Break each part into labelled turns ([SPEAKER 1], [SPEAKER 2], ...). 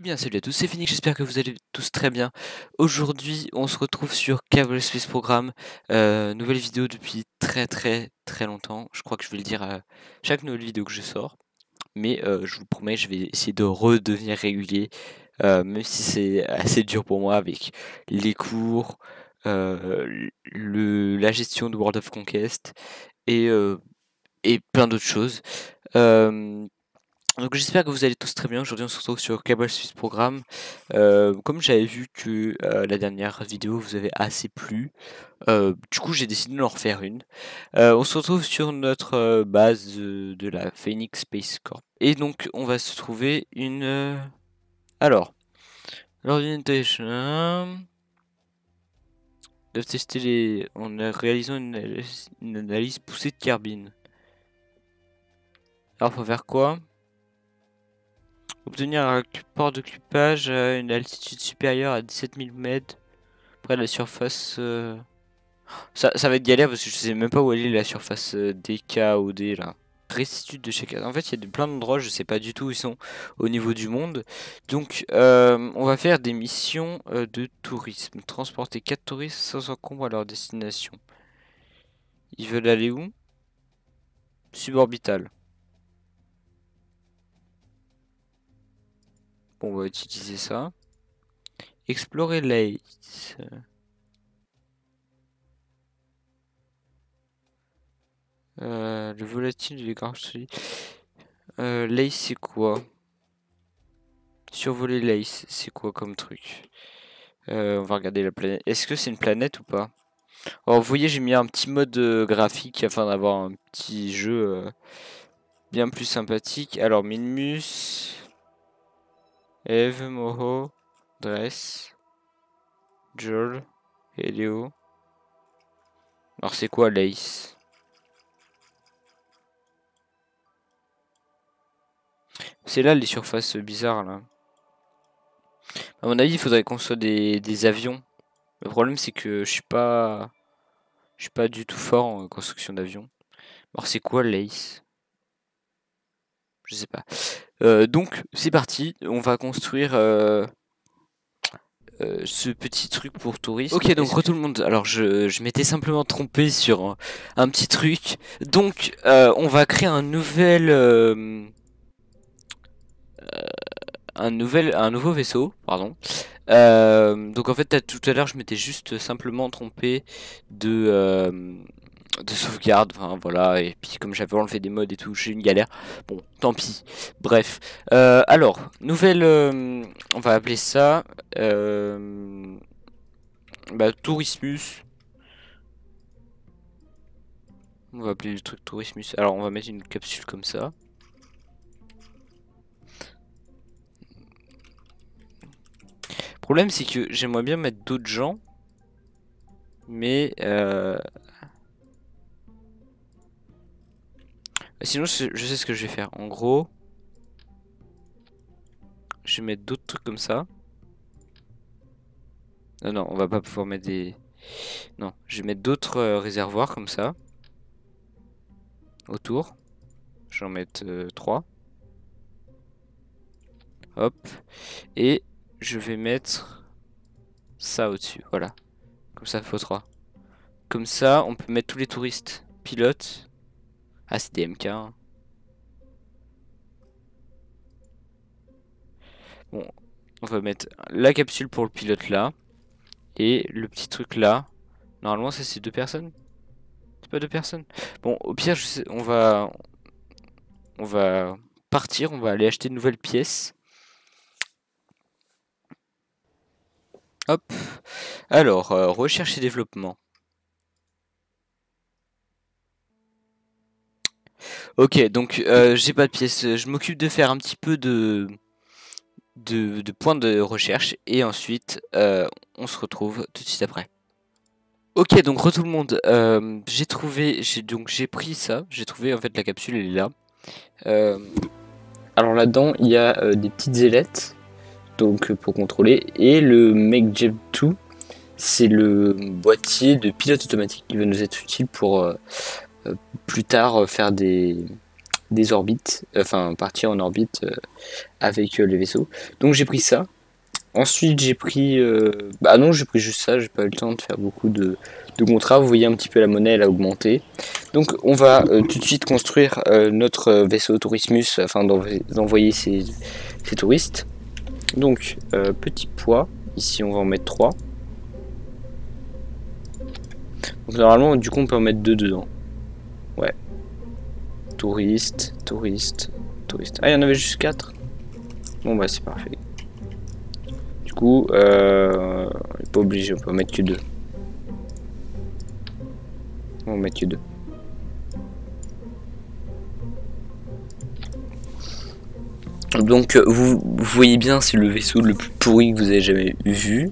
[SPEAKER 1] bien, salut à tous, c'est Phoenix, j'espère que vous allez tous très bien. Aujourd'hui, on se retrouve sur Kerbal Space Program, nouvelle vidéo depuis très longtemps. Je crois que je vais le dire à chaque nouvelle vidéo que je sors, mais je vous promets, je vais essayer de redevenir régulier, même si c'est assez dur pour moi avec les cours, la gestion de World of Conquest et, euh, et plein d'autres choses. Euh, donc j'espère que vous allez tous très bien. Aujourd'hui on se retrouve sur Cable Suisse Programme. Comme j'avais vu que la dernière vidéo vous avait assez plu, du coup j'ai décidé d'en refaire une. On se retrouve sur notre base de la Phoenix Space Corp. Et donc on va se trouver une... Alors, l'orientation... De tester les... En réalisant une analyse poussée de carbine. Alors faut faire quoi? Obtenir un port d'occupage à une altitude supérieure à 17 000 mètres près de la surface. Ça va être galère parce que je sais même pas où elle est la surface DK ou D là. Restitude de chaque. En fait, il y a plein d'endroits, je sais pas du tout où ils sont au niveau du monde. Donc, on va faire des missions de tourisme. Transporter 4 touristes sans encombre à leur destination. Ils veulent aller où? Suborbital. Bon, on va utiliser ça. Explorer Light. Le volatile et les grands solides. Lace, c'est quoi? Survoler Lace, c'est quoi comme truc? On va regarder la planète. Est-ce que c'est une planète ou pas? Alors, vous voyez, j'ai mis un petit mode graphique afin d'avoir un petit jeu bien plus sympathique. Alors, Minmus, Eve, Moho, Dress, Joel, Helio. Alors, c'est quoi Lace? C'est là les surfaces bizarres là. À mon avis, il faudrait qu'on soit des avions. Le problème, c'est que je suis pas du tout fort en construction d'avions. Alors, c'est quoi l'ACE? Je sais pas. Donc, c'est parti. On va construire ce petit truc pour touristes. Ok, donc tout le monde. Alors, je m'étais simplement trompé sur un petit truc. Donc, on va créer un nouveau vaisseau, pardon. Donc en fait, tout à l'heure, je m'étais juste simplement trompé de sauvegarde, enfin voilà, et puis comme j'avais enlevé des mods et tout, j'ai eu une galère. Bon, tant pis. Bref. Alors, on va appeler ça Tourismus. On va appeler le truc Tourismus. Alors, on va mettre une capsule comme ça. Le problème, c'est que j'aimerais bien mettre d'autres gens, mais sinon, je sais ce que je vais faire. En gros, je vais mettre d'autres trucs comme ça. Non, non, on va pas pouvoir mettre des... Non, je vais mettre d'autres réservoirs comme ça. Autour. Je vais en mettre 3. Hop. Et je vais mettre ça au-dessus. Voilà. Comme ça, il faut 3. Comme ça, on peut mettre tous les touristes. Pilotes. Ah, c'est des MK. Hein. Bon, on va mettre la capsule pour le pilote là. Et le petit truc là. Normalement, ça c'est 2 personnes. C'est pas 2 personnes. Bon, au pire, on va partir. On va aller acheter de nouvelles pièces. Hop. Alors, recherche et développement. Ok, donc j'ai pas de pièces. Je m'occupe de faire un petit peu de points de recherche et ensuite on se retrouve tout de suite après. Ok, donc tout le monde, j'ai pris ça, j'ai trouvé en fait la capsule, elle est là. Alors là-dedans il y a des petites ailettes, donc pour contrôler, et le MakeJet 2, c'est le boîtier de pilote automatique qui va nous être utile pour plus tard faire des des orbites, enfin partir en orbite avec le vaisseau. Donc j'ai pris ça. Ensuite j'ai pris, bah non j'ai pris juste ça, j'ai pas eu le temps de faire beaucoup de contrats. Vous voyez un petit peu la monnaie elle a augmenté. Donc on va tout de suite construire notre vaisseau Tourismus afin d'envoyer ces touristes. Donc petit poids, ici on va en mettre 3. Donc normalement du coup on peut en mettre 2 dedans. Ouais. Touriste, touriste, touriste. Ah il y en avait juste 4. Bon bah c'est parfait. Du coup on est pas obligé, on peut en mettre que 2. On va en mettre que 2. Donc vous voyez bien c'est le vaisseau le plus pourri que vous avez jamais vu.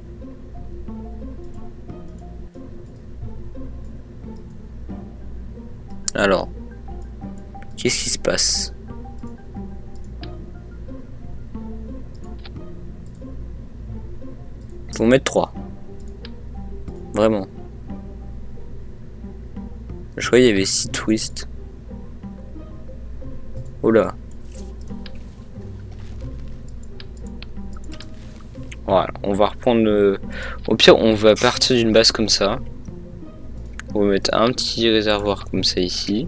[SPEAKER 1] Alors, qu'est-ce qui se passe? Faut en mettre 3. Vraiment. Je croyais qu'il y avait 6 twists. Oh là. Voilà, on va reprendre le... Au pire, on va partir d'une base comme ça. On va mettre un petit réservoir comme ça ici.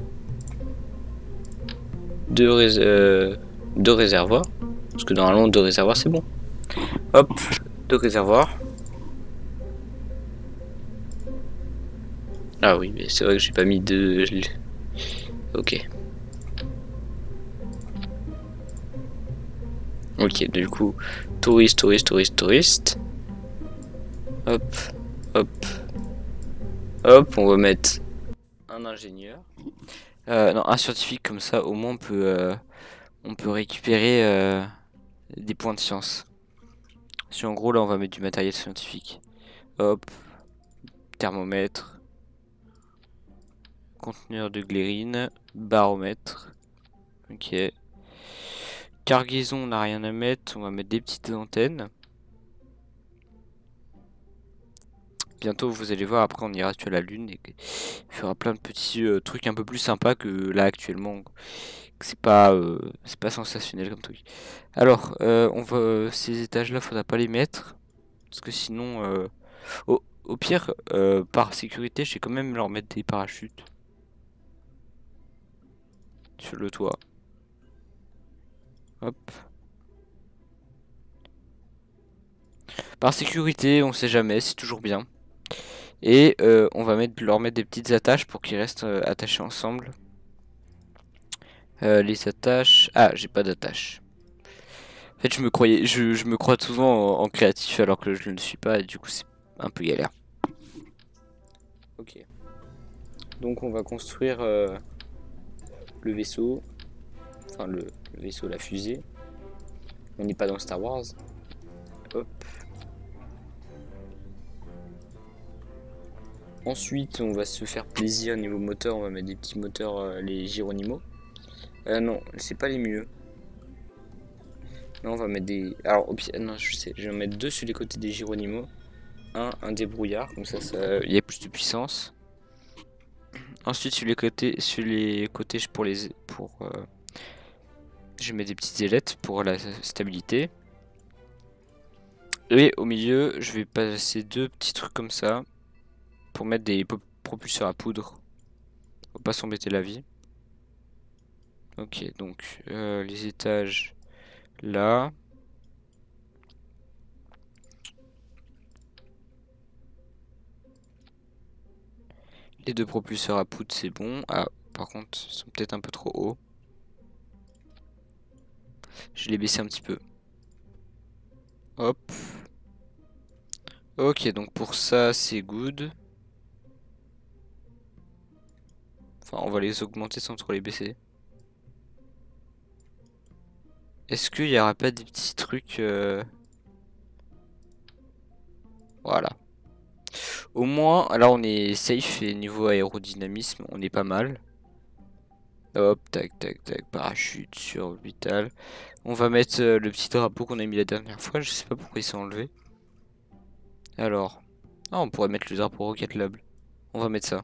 [SPEAKER 1] Deux réservoirs. Parce que normalement, 2 réservoirs, c'est bon. Hop, 2 réservoirs. Ah oui, mais c'est vrai que j'ai pas mis de... Ok. Ok, du coup, touriste, touriste, touriste, touriste. Hop, hop. Hop, on va mettre un ingénieur. Non, un scientifique comme ça, au moins on peut récupérer des points de science. Si en gros là on va mettre du matériel scientifique. Hop, thermomètre, conteneur de glérine, baromètre. Ok. Cargaison, on n'a rien à mettre, on va mettre des petites antennes. Bientôt vous allez voir, après on ira sur la lune et il fera plein de petits trucs un peu plus sympas que là actuellement. C'est pas sensationnel comme truc. Alors, on va ces étages là faudra pas les mettre parce que sinon au pire par sécurité je vais quand même leur mettre des parachutes sur le toit. Hop. Par sécurité, on sait jamais, c'est toujours bien. Et on va leur mettre des petites attaches pour qu'ils restent attachés ensemble. Les attaches. Ah, j'ai pas d'attache. En fait, je me crois souvent en créatif alors que je ne le suis pas et du coup c'est un peu galère. Ok. Donc on va construire le vaisseau. Enfin le vaisseau, la fusée. On n'est pas dans Star Wars. Hop. Ensuite, on va se faire plaisir niveau moteur. On va mettre des petits moteurs, les Gironimo. Non, c'est pas les mieux. Non, on va mettre des... Alors, non, je sais, je vais en mettre 2 sur les côtés des Gironimo. Un débrouillard, comme ça, il y a plus de puissance. Ensuite, sur les côtés, je mets des petites ailettes pour la stabilité. Et au milieu, je vais passer 2 petits trucs comme ça pour mettre des propulseurs à poudre. Faut pas s'embêter la vie. Ok, donc les étages là. Les 2 propulseurs à poudre, c'est bon. Ah, par contre, ils sont peut-être un peu trop hauts. Je l'ai baissé un petit peu. Hop. Ok, donc pour ça, c'est good. Enfin, on va les augmenter sans trop les baisser. Est-ce qu'il n'y aura pas des petits trucs Voilà. Au moins, là on est safe et niveau aérodynamisme, on est pas mal. Hop, tac, tac, tac, parachute sur orbital. On va mettre le petit drapeau qu'on a mis la dernière fois, je sais pas pourquoi il s'est enlevé. Alors, ah, on pourrait mettre le drapeau Rocket Lab. On va mettre ça.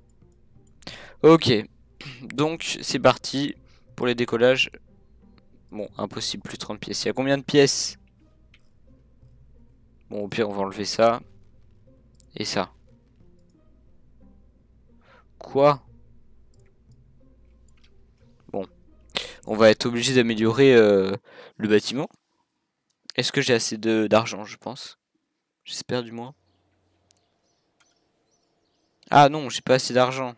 [SPEAKER 1] Ok, donc c'est parti pour les décollages. Bon, impossible, plus 30 pièces. Il y a combien de pièces? Bon, au pire, on va enlever ça. Et ça. Quoi? Bon. On va être obligé d'améliorer le bâtiment. Est-ce que j'ai assez d'argent, je pense? J'espère du moins. Ah non, j'ai pas assez d'argent.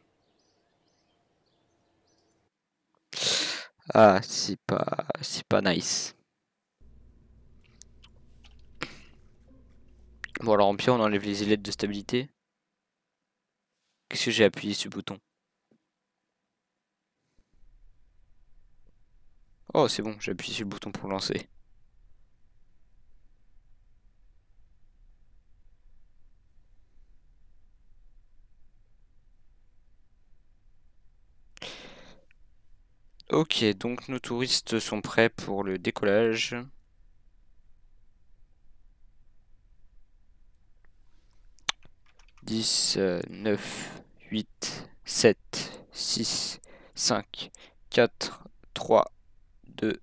[SPEAKER 1] Ah, c'est pas nice. Bon, alors en pire, on enlève les ailettes de stabilité. Qu'est-ce que j'ai appuyé ce bouton? Oh, c'est bon, j'ai appuyé sur le bouton pour lancer. Ok, donc nos touristes sont prêts pour le décollage. 10, 9, 8, 7, 6, 5, 4, 3, 2,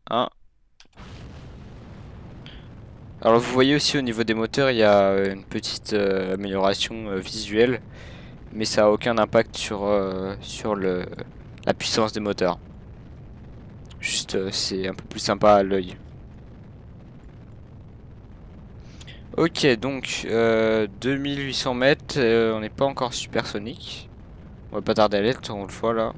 [SPEAKER 1] 1. Alors vous voyez aussi au niveau des moteurs, il y a une petite amélioration visuelle, mais ça a aucun impact sur la puissance des moteurs. Juste, c'est un peu plus sympa à l'œil. Ok, donc 2800 mètres, on n'est pas encore supersonique. On va pas tarder à l'être, on le voit là.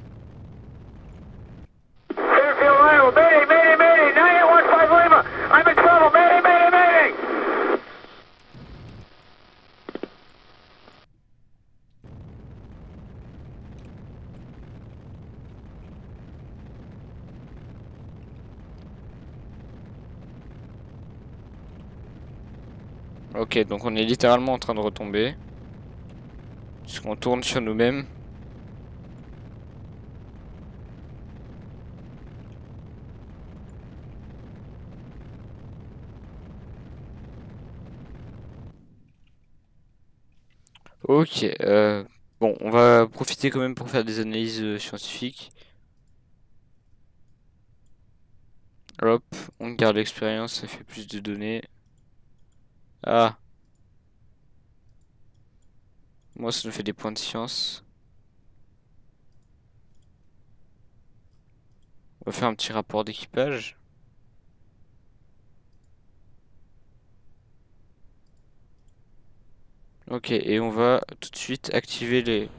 [SPEAKER 1] Ok, donc on est littéralement en train de retomber. Parce qu'on tourne sur nous-mêmes. Ok, bon, on va profiter quand même pour faire des analyses scientifiques. Hop, on garde l'expérience, ça fait plus de données. Ah, moi ça nous fait des points de science. On va faire un petit rapport d'équipage. Ok, et on va tout de suite activer les...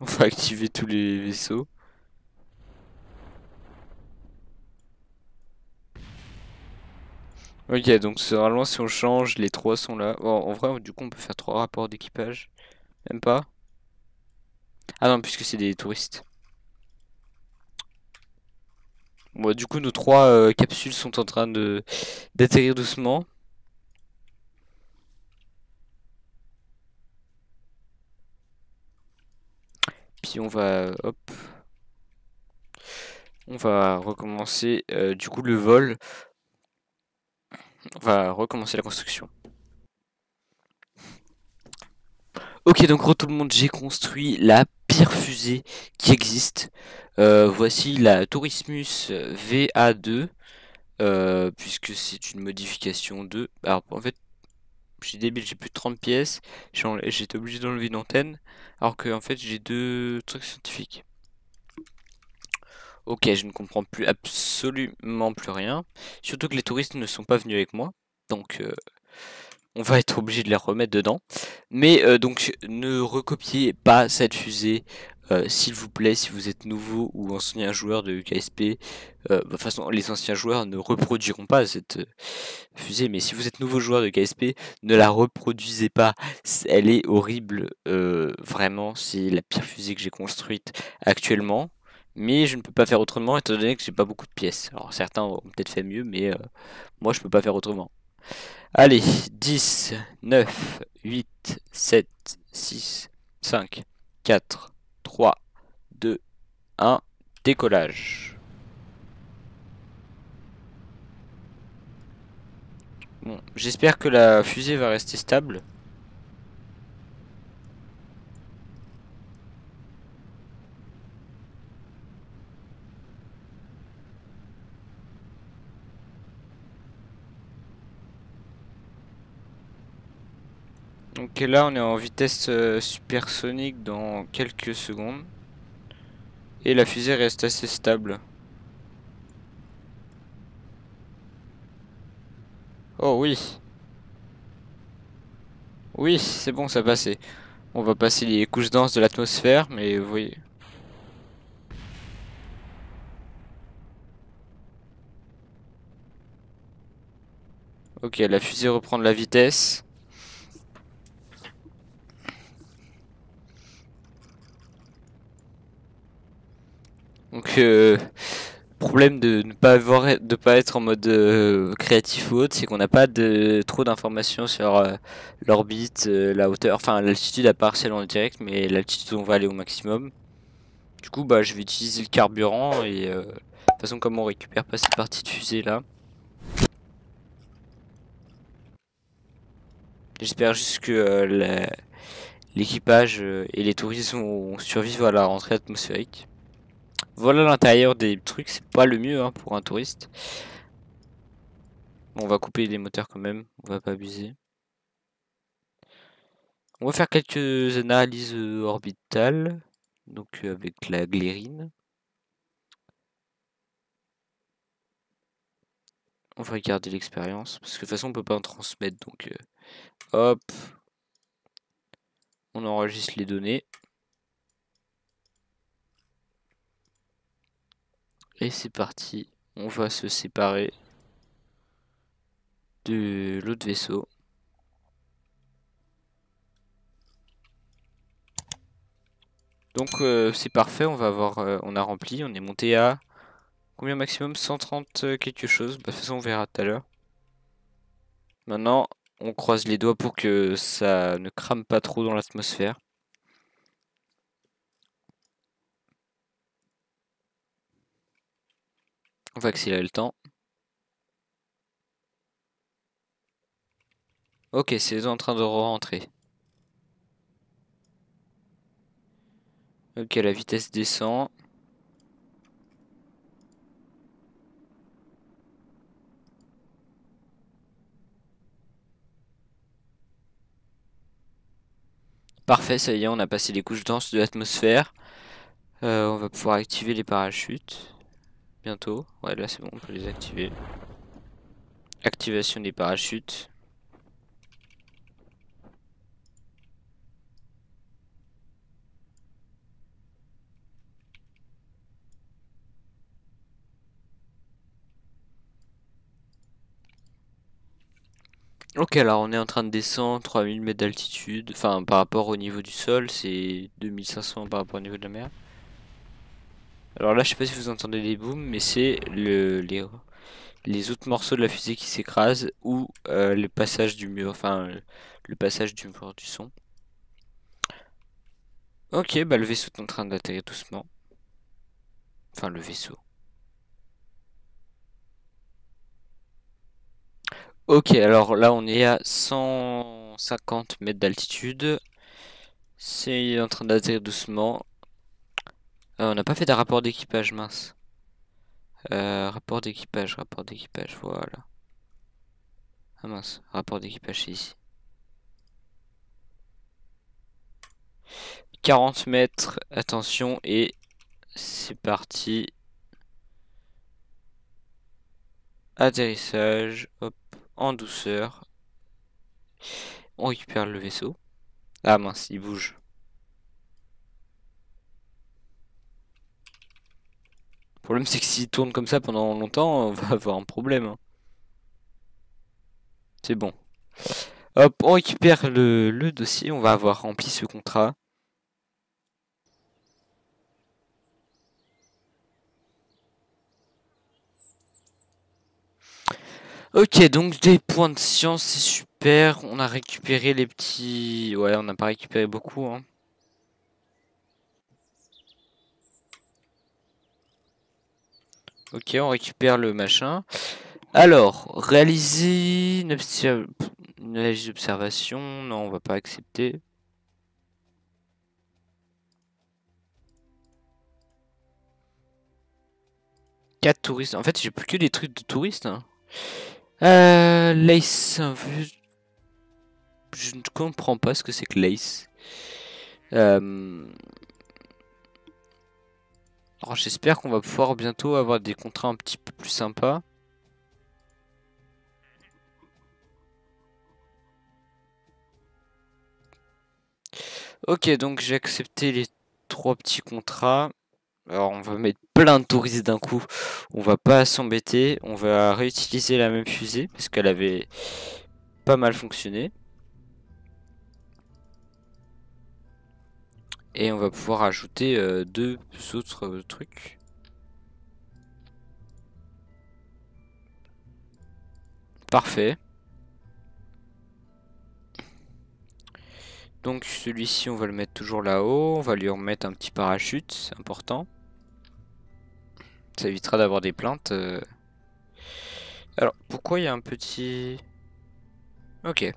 [SPEAKER 1] On va activer tous les vaisseaux. Ok, donc normalement si on change, les trois sont là. Bon, en vrai, du coup, on peut faire trois rapports d'équipage. Même pas. Ah non, puisque c'est des touristes. Bon, du coup, nos trois capsules sont en train de d'atterrir doucement. Puis on va, hop, on va recommencer du coup le vol. On va recommencer la construction. Ok, donc re tout le monde, j'ai construit la pire fusée qui existe. Voici la Tourismus VA2, puisque c'est une modification de... Alors en fait, je suis débile, j'ai plus de 30 pièces, j'étais obligé d'enlever une antenne, alors que en fait j'ai deux trucs scientifiques. Ok, je ne comprends plus absolument plus rien. Surtout que les touristes ne sont pas venus avec moi. Donc on va être obligé de les remettre dedans. Mais donc ne recopiez pas cette fusée. S'il vous plaît, si vous êtes nouveau ou ancien joueur de KSP, de toute façon les anciens joueurs ne reproduiront pas cette fusée, mais si vous êtes nouveau joueur de KSP, ne la reproduisez pas, elle est horrible, vraiment, c'est la pire fusée que j'ai construite actuellement, mais je ne peux pas faire autrement étant donné que j'ai pas beaucoup de pièces. Alors certains ont peut-être fait mieux, mais moi je peux pas faire autrement. Allez, 10, 9, 8, 7, 6, 5, 4, 3, 2, 1, décollage. Bon, j'espère que la fusée va rester stable. Donc là on est en vitesse supersonique dans quelques secondes. Et la fusée reste assez stable. Oh oui. Oui, c'est bon, ça passait. On va passer les couches denses de l'atmosphère, mais vous voyez. Ok, la fusée reprend de la vitesse. Donc problème de ne pas avoir, de pas être en mode créatif ou autre, c'est qu'on n'a pas de trop d'informations sur l'orbite, la hauteur, enfin l'altitude à part celle en direct, mais l'altitude où on va aller au maximum. Du coup, bah je vais utiliser le carburant et de toute façon comme on récupère pas cette partie de fusée là. J'espère juste que l'équipage et les touristes vont survivre à la rentrée atmosphérique. Voilà l'intérieur des trucs, c'est pas le mieux hein, pour un touriste. Bon, on va couper les moteurs quand même, on va pas abuser. On va faire quelques analyses orbitales, donc avec la glérine. On va regarder l'expérience, parce que de toute façon on peut pas en transmettre, donc hop, on enregistre les données. Et c'est parti, on va se séparer de l'autre vaisseau. Donc c'est parfait, on va avoir, on a rempli, on est monté à combien maximum 130 quelque chose. Bah, de toute façon on verra tout à l'heure. Maintenant on croise les doigts pour que ça ne crame pas trop dans l'atmosphère. On va accélérer le temps. Ok, c'est en train de re-rentrer. Ok, la vitesse descend. Parfait, ça y est, on a passé les couches denses de l'atmosphère. On va pouvoir activer les parachutes. Bientôt. Ouais, là c'est bon, on peut les activer. Activation des parachutes. Ok, alors on est en train de descendre 3000 mètres d'altitude. Enfin, par rapport au niveau du sol, c'est 2500 par rapport au niveau de la mer. Alors là, je sais pas si vous entendez les booms, mais c'est les autres morceaux de la fusée qui s'écrasent ou le passage du mur, enfin le passage du mur du son. Ok, bah le vaisseau est en train d'atterrir doucement. Enfin, le vaisseau. Ok, alors là on est à 150 mètres d'altitude. C'est en train d'atterrir doucement. On n'a pas fait de rapport d'équipage, mince. Rapport d'équipage, voilà. Ah mince, rapport d'équipage, c'est ici. 40 mètres, attention, et c'est parti. Atterrissage, hop, en douceur. On récupère le vaisseau. Ah mince, il bouge. Le problème c'est que s'il tourne comme ça pendant longtemps, on va avoir un problème, hein. C'est bon. Hop, on récupère le dossier, on va avoir rempli ce contrat. Ok, donc des points de science, c'est super. On a récupéré les petits... Ouais, on n'a pas récupéré beaucoup, hein. Ok, on récupère le machin. Alors, réaliser une analyse d'observation. Non, on va pas accepter. Quatre touristes. En fait, j'ai plus que des trucs de touristes, hein. Lace, je ne comprends pas ce que c'est que l'ACE. Alors j'espère qu'on va pouvoir bientôt avoir des contrats un petit peu plus sympas. Ok, donc j'ai accepté les 3 petits contrats. Alors on va mettre plein de touristes d'un coup. On va pas s'embêter. On va réutiliser la même fusée parce qu'elle avait pas mal fonctionné. Et on va pouvoir ajouter 2 autres trucs. Parfait. Donc celui-ci on va le mettre toujours là-haut. On va lui remettre un petit parachute, c'est important. Ça évitera d'avoir des plaintes. Alors pourquoi il y a un petit... Ok.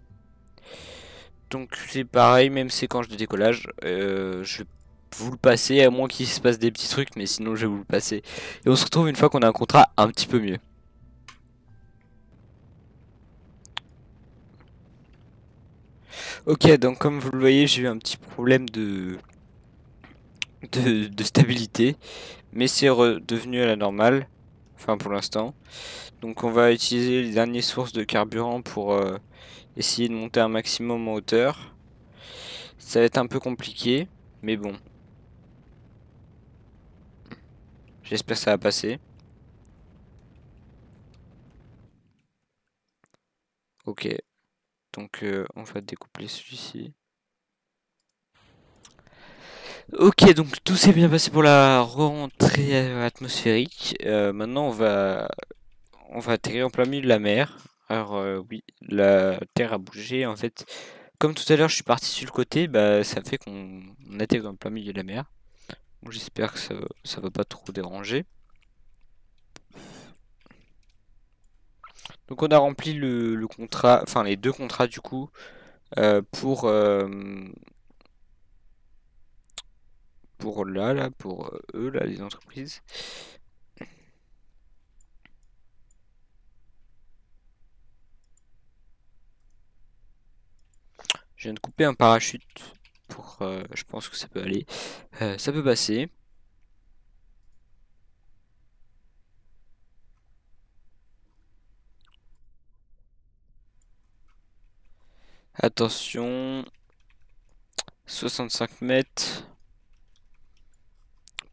[SPEAKER 1] Donc c'est pareil, même séquence de décollage. Je vais vous le passer, à moins qu'il se passe des petits trucs, mais sinon je vais vous le passer. Et on se retrouve une fois qu'on a un contrat un petit peu mieux. Ok, donc comme vous le voyez, j'ai eu un petit problème de stabilité, mais c'est redevenu à la normale, enfin pour l'instant. Donc on va utiliser les dernières sources de carburant pour essayer de monter un maximum en hauteur. Ça va être un peu compliqué, mais bon, j'espère que ça va passer. Ok, donc on va découpler celui-ci. Ok, donc tout s'est bien passé pour la rentrée atmosphérique. Maintenant, on va atterrir en plein milieu de la mer. Alors oui, la Terre a bougé. En fait, comme tout à l'heure, je suis parti sur le côté, bah ça fait qu'on atterrit en plein milieu de la mer. Bon, j'espère que ça va pas trop déranger. Donc on a rempli le contrat, enfin les 2 contrats du coup, pour là, pour eux, là, les entreprises. Je viens de couper un parachute pour, je pense que ça peut aller. Ça peut passer. Attention, 65 mètres.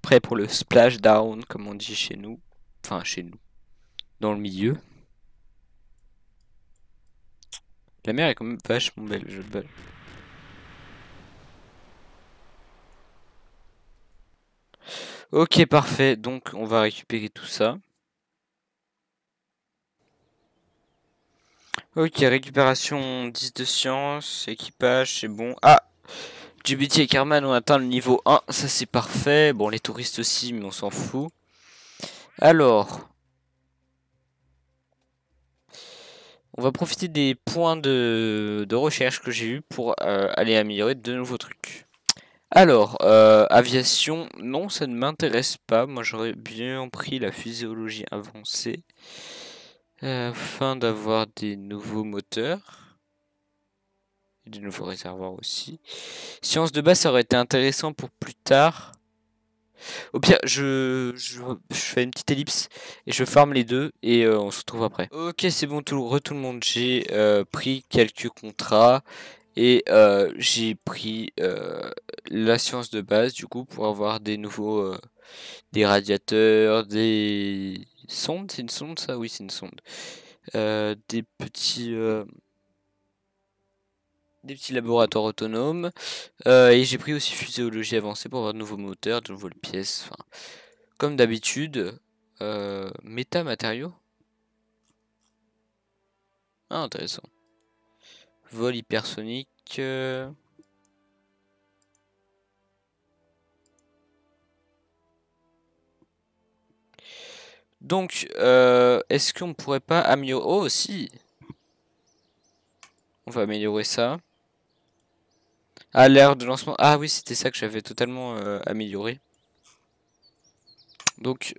[SPEAKER 1] Prêt pour le splashdown, comme on dit chez nous. Enfin, chez nous. Dans le milieu. La mer est quand même vachement belle, je belle. Ok, parfait. Donc, on va récupérer tout ça. Ok, récupération 10 de science, équipage, c'est bon. Ah, GBT et Carman ont atteint le niveau 1, ça c'est parfait. Bon, les touristes aussi, mais on s'en fout. Alors, on va profiter des points de recherche que j'ai eu pour aller améliorer de nouveaux trucs. Alors, aviation, non, ça ne m'intéresse pas. Moi, j'aurais bien pris la physiologie avancée afin d'avoir des nouveaux moteurs et des nouveaux réservoirs aussi. Sciences de base, ça aurait été intéressant pour plus tard. Au pire, je fais une petite ellipse et je farm les deux et on se retrouve après. Ok, c'est bon, tout le monde. J'ai pris quelques contrats et j'ai pris la science de base du coup pour avoir des nouveaux des radiateurs, des sondes. C'est une sonde ça? Oui, c'est une sonde. Des petits laboratoires autonomes. Et j'ai pris aussi physiologie avancée pour avoir de nouveaux moteurs, de nouvelles pièces. Enfin, comme d'habitude, méta-matériaux. Ah, intéressant. Vol hypersonique. Donc, est-ce qu'on pourrait pas améliorer... Oh, si! On va améliorer ça. Ah, l'aire de lancement. Ah oui, c'était ça que j'avais totalement amélioré. Donc,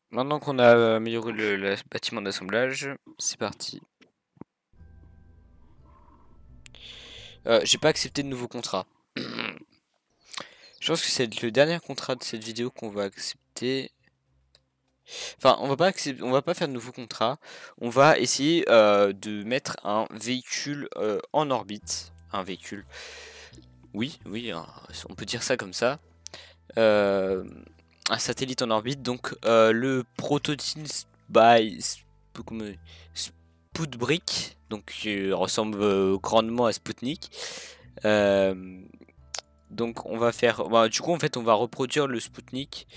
[SPEAKER 1] maintenant qu'on a amélioré le bâtiment d'assemblage, c'est parti. J'ai pas accepté de nouveau contrat. Je pense que c'est le dernier contrat de cette vidéo qu'on va accepter. Enfin, on va pas faire de nouveau contrat. On va essayer de mettre un véhicule en orbite. Un véhicule. Oui, oui, on peut dire ça comme ça. Euh, un satellite en orbite. Donc le prototype by Sputnik, donc qui ressemble grandement à Sputnik. Euh, donc on va faire, bah, du coup en fait on va reproduire le Sputnik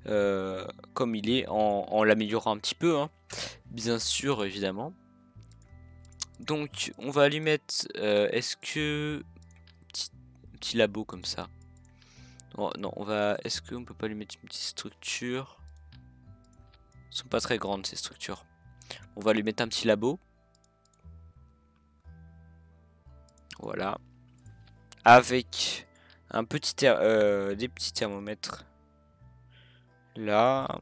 [SPEAKER 1] comme il est en l'améliorant un petit peu, hein, bien sûr évidemment. Donc on va lui mettre, est-ce que petit labo comme ça. Oh, non, on va, est-ce qu'on peut pas lui mettre une petite structure? Elles sont pas très grandes ces structures. On va lui mettre un petit labo. Voilà. Avec un petit des petits thermomètres là,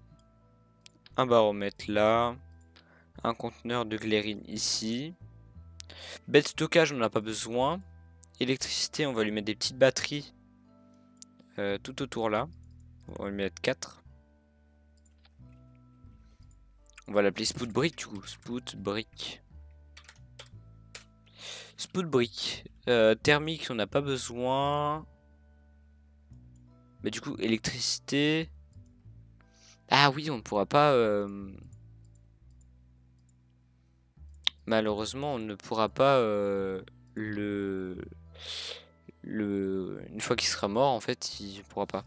[SPEAKER 1] un baromètre là, un conteneur de glérine ici. Bête stockage, on n'a pas besoin. Électricité, on va lui mettre des petites batteries tout autour là. On va lui mettre 4. On va l'appeler Spoutbrick du coup. Spoutbrick. Spoutbrick. Thermique, on n'a pas besoin. Mais du coup, électricité. Ah oui, on ne pourra pas. Malheureusement, on ne pourra pas le. Une fois qu'il sera mort, en fait, il ne pourra pas.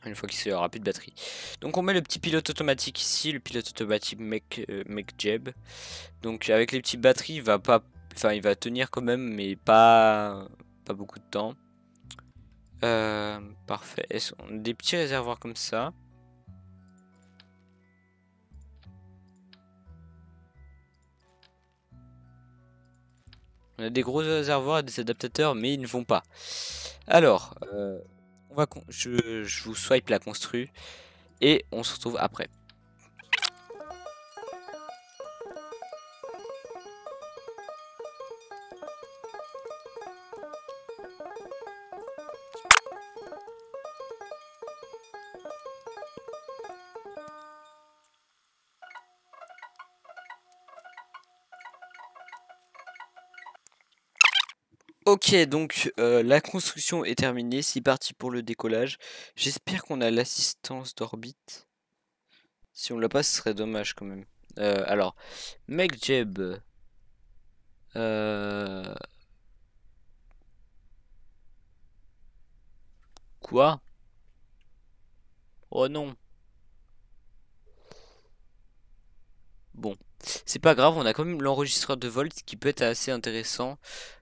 [SPEAKER 1] Une fois qu'il aura plus de batterie. Donc on met le petit pilote automatique ici, le pilote automatique McJeb. Donc avec les petites batteries, il va pas, enfin il va tenir quand même, mais pas beaucoup de temps. Parfait. Est-ce qu'on a des petits réservoirs comme ça? On a des gros réservoirs et des adaptateurs, mais ils ne vont pas. Alors, je vous swipe la constru et on se retrouve après. Ok, donc la construction est terminée, c'est parti pour le décollage. J'espère qu'on a l'assistance d'orbite. Si on l'a pas, ce serait dommage quand même. Alors, McJeb. Euh... Quoi? Oh non. Bon, c'est pas grave, on a quand même l'enregistreur de vol qui peut être assez intéressant.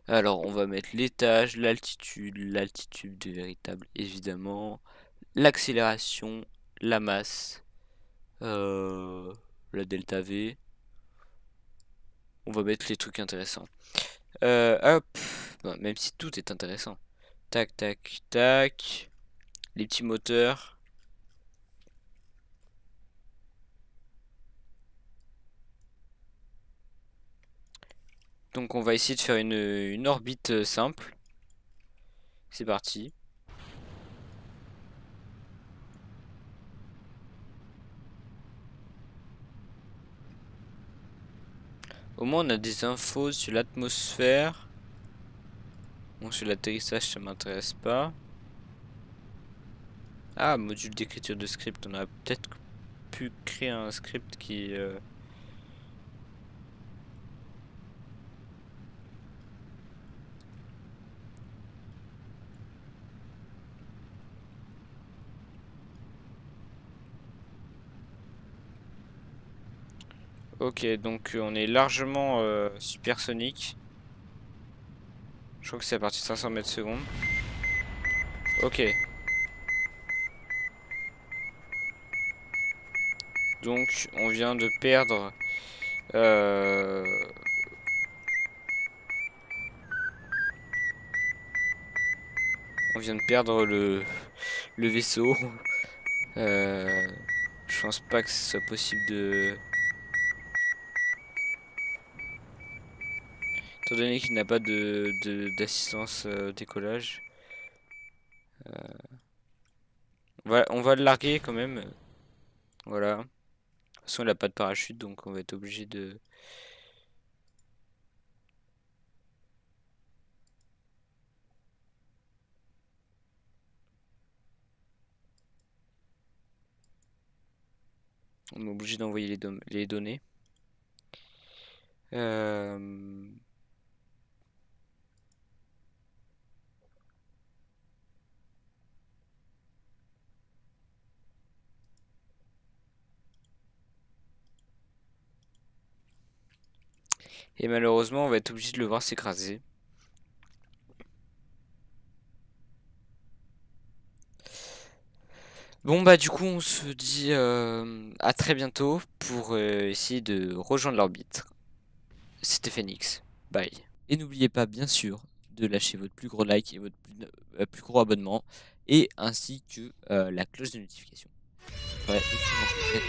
[SPEAKER 1] Alors, on va mettre l'étage, l'altitude de véritable évidemment, l'accélération, la masse, euh, la delta V. On va mettre les trucs intéressants. Hop, bon, même si tout est intéressant. Tac, tac, tac. Les petits moteurs. Donc on va essayer de faire une orbite simple. C'est parti. Au moins on a des infos sur l'atmosphère. Bon, sur l'atterrissage ça m'intéresse pas. Ah, module d'écriture de script. On a peut-être pu créer un script qui... Ok, donc on est largement supersonique. Je crois que c'est à partir de 500 mètres secondes. Ok. Donc on vient de perdre... euh, on vient de perdre le vaisseau. Je pense pas que ce soit possible de... Étant donné qu'il n'a pas d'assistance décollage. On va le larguer quand même. Voilà. De toute façon, il a pas de parachute, donc on va être obligé de... On est obligé d'envoyer les données. Et malheureusement, on va être obligé de le voir s'écraser. Bon bah du coup on se dit à très bientôt pour essayer de rejoindre l'orbite. C'était Phoenix. Bye. Et n'oubliez pas bien sûr de lâcher votre plus gros like et votre plus gros abonnement et ainsi que la cloche de notification. Ouais, excellent.